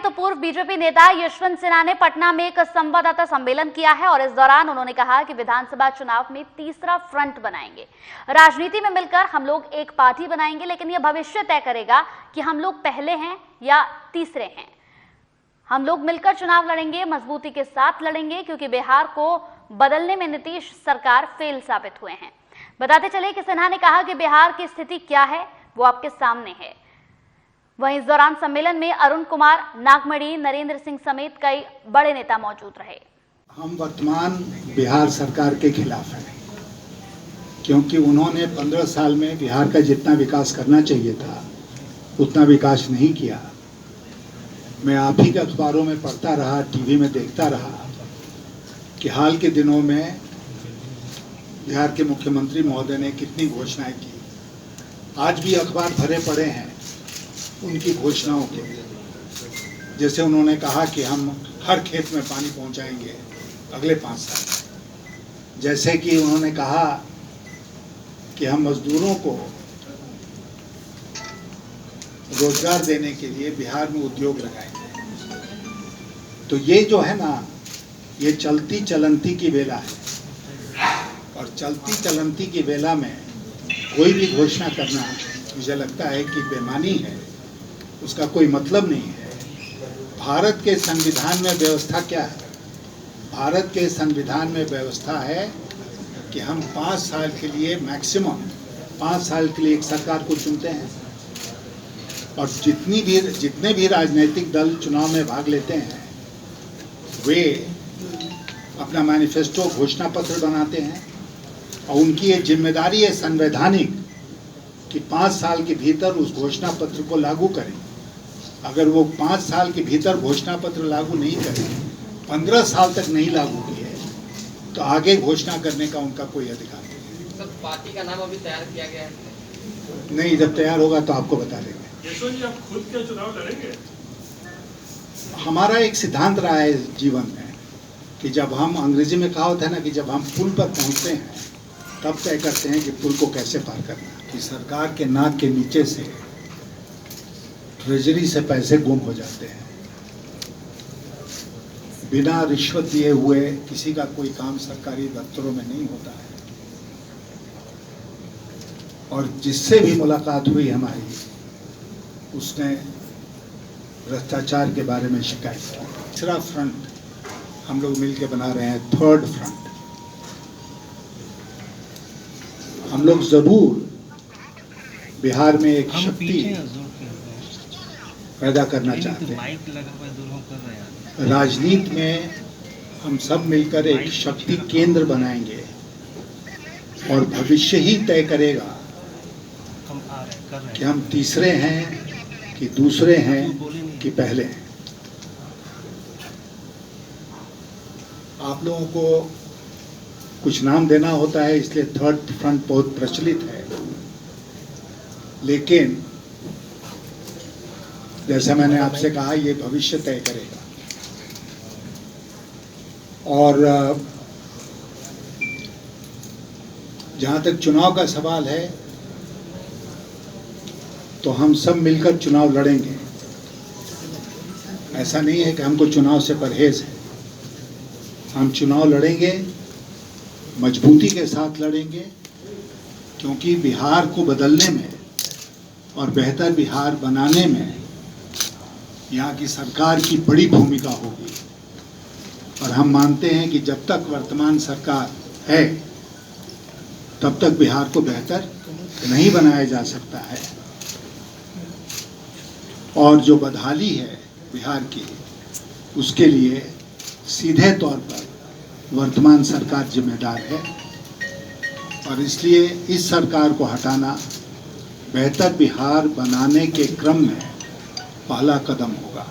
तो पूर्व बीजेपी नेता यशवंत सिन्हा ने पटना में एक संवाददाता सम्मेलन किया है और इस दौरान उन्होंने कहा कि विधानसभा चुनाव में तीसरा फ्रंट बनाएंगे। राजनीति में मिलकर हम लोग एक पार्टी बनाएंगे, लेकिन यह भविष्य तय करेगा कि हम लोग पहले हैं या तीसरे हैं। हम लोग मिलकर चुनाव लड़ेंगे, मजबूती के साथ लड़ेंगे, क्योंकि बिहार को बदलने में नीतीश सरकार फेल साबित हुए हैं। बताते चले कि सिन्हा ने कहा कि बिहार की स्थिति क्या है वो आपके सामने है। वहीं इस दौरान सम्मेलन में अरुण कुमार, नागमणि, नरेंद्र सिंह समेत कई बड़े नेता मौजूद रहे। हम वर्तमान बिहार सरकार के खिलाफ हैं, क्योंकि उन्होंने 15 साल में बिहार का जितना विकास करना चाहिए था उतना विकास नहीं किया। मैं आप ही के अखबारों में पढ़ता रहा, टीवी में देखता रहा कि हाल के दिनों में बिहार के मुख्यमंत्री महोदय ने कितनी घोषणाएं की। आज भी अखबार भरे पड़े हैं उनकी घोषणाओं के। जैसे उन्होंने कहा कि हम हर खेत में पानी पहुंचाएंगे अगले 5 साल। जैसे कि उन्होंने कहा कि हम मजदूरों को रोजगार देने के लिए बिहार में उद्योग लगाएंगे। तो ये जो है ना, ये चलती चलंती की बेला है, और चलती चलंती की बेला में कोई भी घोषणा करना मुझे लगता है कि बेईमानी है, उसका कोई मतलब नहीं है। भारत के संविधान में व्यवस्था क्या है? भारत के संविधान में व्यवस्था है कि हम 5 साल के लिए, मैक्सिमम 5 साल के लिए एक सरकार को चुनते हैं, और जितने भी राजनीतिक दल चुनाव में भाग लेते हैं वे अपना मैनिफेस्टो, घोषणा पत्र बनाते हैं, और उनकी ये जिम्मेदारी है संवैधानिक कि 5 साल के भीतर उस घोषणा पत्र को लागू करें। अगर वो 5 साल के भीतर घोषणा पत्र लागू नहीं करें, 15 साल तक नहीं लागू किए, तो आगे घोषणा करने का उनका कोई अधिकार नहीं। सर, पार्टी का नाम अभी तैयार किया गया है? नहीं, जब तैयार होगा तो आपको बता देंगे। यशवंत जी, आप खुद क्या चुनाव लड़ेंगे? हमारा एक सिद्धांत रहा है जीवन में कि जब हम, अंग्रेजी में कहा होता है ना कि जब हम पुल पर पहुंचते हैं तब तय करते हैं कि पुल को कैसे पार करना। कि सरकार के नाक के नीचे से ट्रेजरी से पैसे गुम हो जाते हैं। बिना रिश्वत दिए हुए किसी का कोई काम सरकारी दफ्तरों में नहीं होता है। और जिससे भी मुलाकात हुई हमारी, उसने भ्रष्टाचार के बारे में शिकायत की। तीसरा फ्रंट हम लोग मिलकर बना रहे हैं, थर्ड फ्रंट। हम लोग जरूर बिहार में एक शक्ति पैदा करना चाहते हैं। राजनीति में हम सब मिलकर एक शक्ति केंद्र बनाएंगे, और भविष्य ही तय करेगा कि हम तीसरे हैं कि दूसरे हैं कि पहले हैं। आप लोगों को कुछ नाम देना होता है, इसलिए थर्ड फ्रंट बहुत प्रचलित है, लेकिन जैसा मैंने आपसे कहा, ये भविष्य तय करेगा। और जहाँ तक चुनाव का सवाल है, तो हम सब मिलकर चुनाव लड़ेंगे। ऐसा नहीं है कि हमको चुनाव से परहेज है। हम चुनाव लड़ेंगे, मजबूती के साथ लड़ेंगे, क्योंकि बिहार को बदलने में और बेहतर बिहार बनाने में यहाँ की सरकार की बड़ी भूमिका होगी। और हम मानते हैं कि जब तक वर्तमान सरकार है तब तक बिहार को बेहतर नहीं बनाया जा सकता है। और जो बदहाली है बिहार की, उसके लिए सीधे तौर पर वर्तमान सरकार जिम्मेदार है, और इसलिए इस सरकार को हटाना बेहतर बिहार बनाने के क्रम में पहला कदम होगा।